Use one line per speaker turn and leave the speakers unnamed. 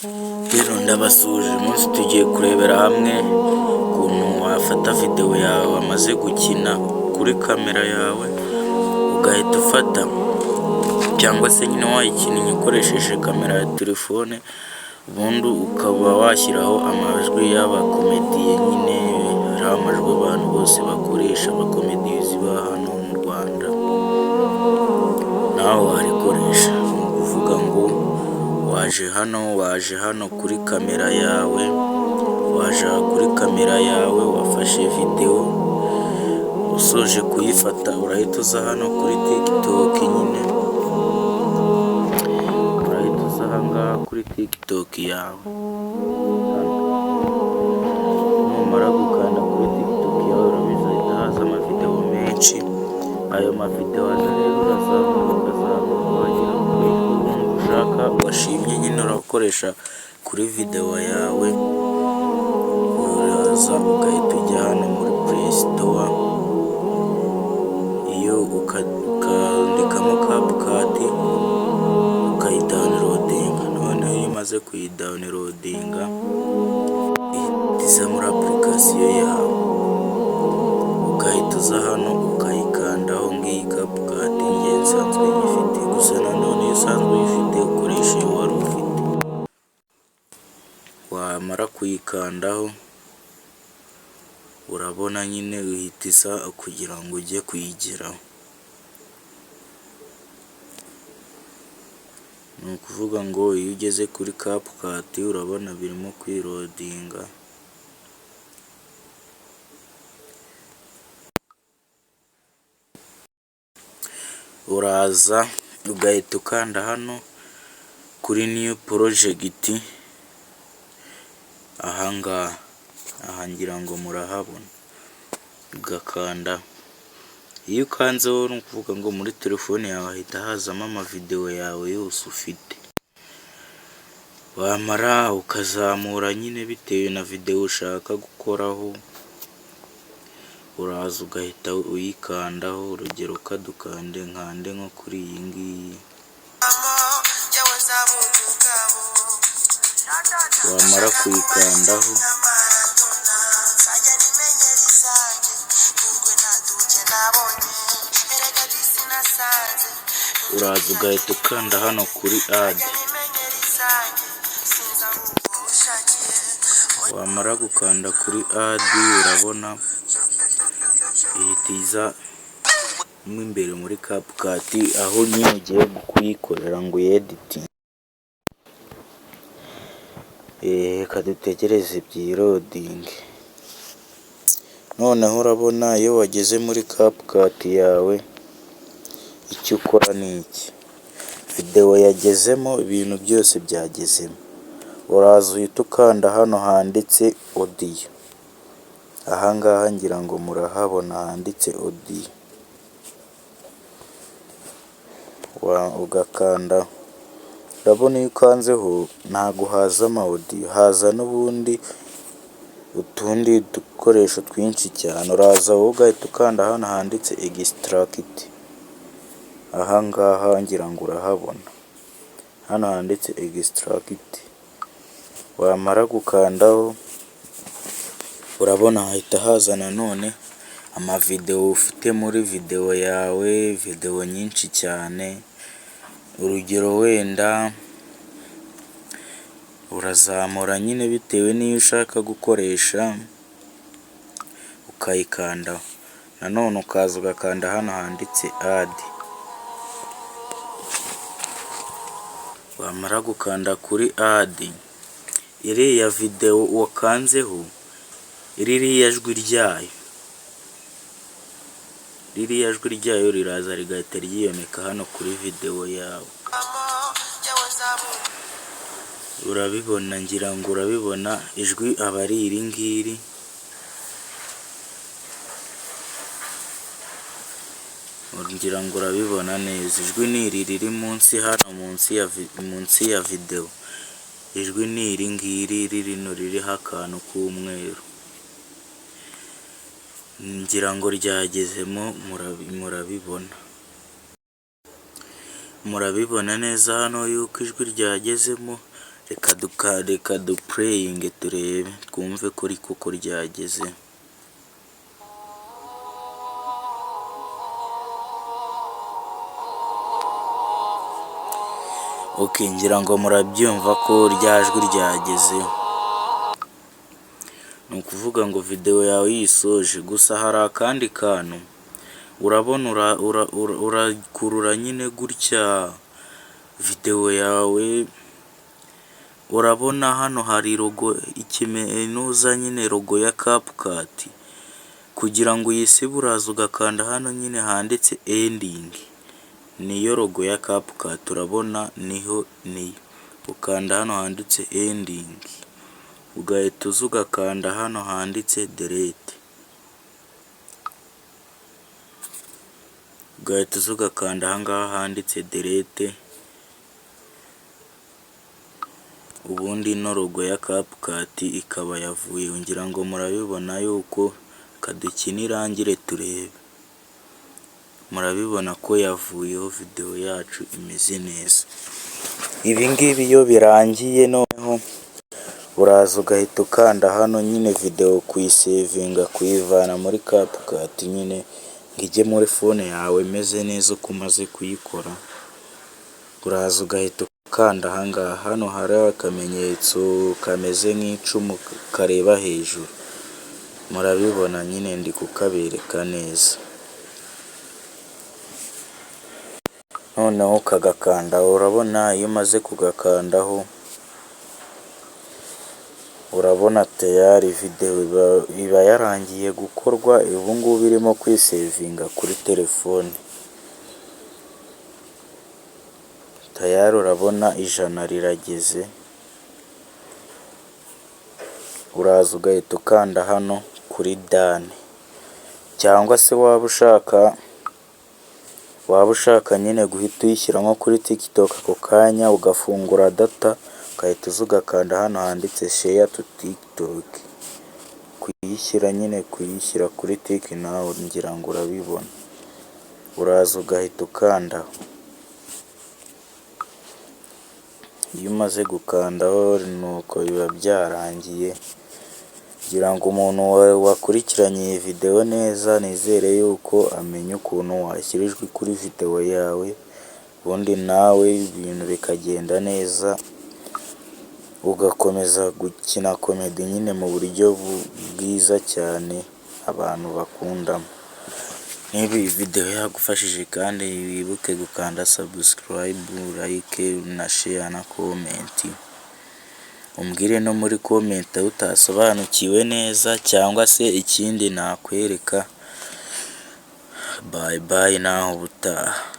Rero ndabasuje umunsi tugiye kurebera hamwe ukuntu wafata video yawe wamaze gukina kuri kamera yawe ugahita ufata cyangwa se nyine wayikinnye ukoresheje kamera ya telefone, ubundi ukaba washyiraho amajwi y'abakomediye. Nyine hari amajwi abantu bose bakoresha, abakomediye ziba hano mu Rwanda nawe warikoresha. Ni ukuvuga ngo waje hano kuri kamera yawe, wafashe video, usoje kuyifata urahita uza hano kuri TikTok. Nyine urahita uza ahangaha kuri TikTok yawe, numara gukanda kuri TikTok yawe urabizi hahita haza amavideo menshi. Ayo mavideo aza rero urazamuka wagera kuri ushaka washimye, nyine urakoresha kuri video yawe, uraza ugahita ujya hano muri Play Store, iyo ukandikamo CapCut ukayidownloadinga. Noneho iyo umaze kuyidownloadinga ihita muri application yawe, ugahita uza hano ukayikandaho ngiyi CapCut. Njye nsanzwe nyifite, gusa nanone iyo usanzwe uyifite ukoresha iyo wari ufite. Wamara kuyikandaho urabona nyine uhita isa kugira ngo ujye kuyigeraho. Ni ukuvuga ngo iyo ugeze kuri CapCut urabona birimo kwirodinga. Uraza ugahita ukanda hano kuri new project, ahangaha ngira ngo murahabona, ugakanda. Iyo ukanzeho ni ukuvuga ngo muri telefone yawe hahita hazamo amavideo yawe yose ufite. Wamara ukazamura nyine bitewe na video ushaka gukoraho, uraza ugahita uyikandaho. Urugero kadukande nkande nko kuri iyi ngiyi. Wamara kuyikandaho uraza ugahita ukanda hano kuri add. Wamara gukanda kuri add urabona ihita iza mo imbere muri CapCut, aho nyine ugiye kuyikorera ngo uyeditinge. Reka dutegereze byirodinge. Noneho urabona iyo wageze muri CapCut yawe icyo ukora ni iki: video yagezemo, ibintu byose byagezemo. Uraza uhita ukanda hano handitse audio, ahangaha ngira ngo murahabona handitse audio. Ugakanda, urabona iyo ukanzeho ntago haza ama audio, haza n'ubundi utundi dukoresho twinshi cyane. Uraza wowe ugahita ukanda hano handitse extract, ahangaha ngira ngo urahabona hano handitse extract. Wamara gukandaho urabona hahita haza nanone amavideo ufite muri video yawe, video nyinshi cyane. Urugero wenda urazamura nyine bitewe n'iyo ushaka gukoresha ukayikandaho. Nanone ukaza ugakanda hano handitse add. Wamara gukanda kuri add, iriya video wakanzeho ririya jwi ryayo riraza rigahita ryiyomeka hano kuri video yawe. Urabibona, ngira ngo urabibona, ijwi aba ari iri ngiri. Ngira ngo urabibona neza, ijwi ni iri riri munsi hano, munsi ya video. Ijwi ni iri ngiri rino ririho akantu k'umweru. Ngira ngo ryagezemo, murabibona neza hano yuko ijwi ryagezemo. reka dupureyinge turebe twumve koko ryageze. Okay, ngira ngo murabyumva ko rya jwi ryageze. Ni ukuvuga ngo video yawe yisoje, gusa hari akandi kantu urabona urakurura nyine gutya video yawe, urabona hano hari logo ikimenuza nyine logo ya CapCut. Kugira ngo uyisibe uraza ugakanda hano nyine handitse ending, niyo logo ya CapCut urabona niyo ukanda hano handitse ending, ugahita uza ugakanda hano handitse delete, ugahita uza ugakanda ahangaha handitse delete, ubundi ino logo ya CapCut ikaba yavuye. Ngira ngo murabibona yuko kadukina irangire turebe, murabibona ko yavuyeho, video yacu imeze neza. Ibi ngibi iyo birangiye noneho uraza ugahita ukanda hano nyine video kuyisevinga, kuyivana muri CapCut nyine ngo ijye muri phone yawe imeze neza. Uko umaze kuyikora uraza ugahita ukanda ahangaha, hano hari akamenyetso kameze nk'icumu kareba hejuru, murabibona nyine ndi kukabereka neza. Noneho ukagakanda, urabona iyo umaze kugakandaho urabona tayari video iba yarangiye gukorwa. Ubu ngubu irimo kwisevinga kuri telefone tayari, urabona 100 rirageze. Uraza ugahita ukanda hano kuri done, cyangwa se waba ushaka nyine guhita uyishyira nko kuri TikTok ako kanya, ugafungura data ugahita uza ugakanda hano handitse share to TikTok, kuyishyira kuri TikTok. Ngira ngo urabibona, uraza ugahita ukandaho. Iyo umaze gukandaho nuko biba byarangiye. Ngira ngo umuntu wakurikiranye iyi video neza, nizere yuko amenya ukuntu washyira ijwi kuri video yawe, ubundi nawe ibintu bikagenda neza, ugakomeza gukina comedy nyine mu buryo bwiza cyane abantu bakundamo. Niba iyi video yagufashije kandi wibuke gukanda subscribe, like na share na comment. Umbwire no muri comment utasobanukiwe neza cyangwa se ikindi nakwereka. Bye bye naho ubutaha.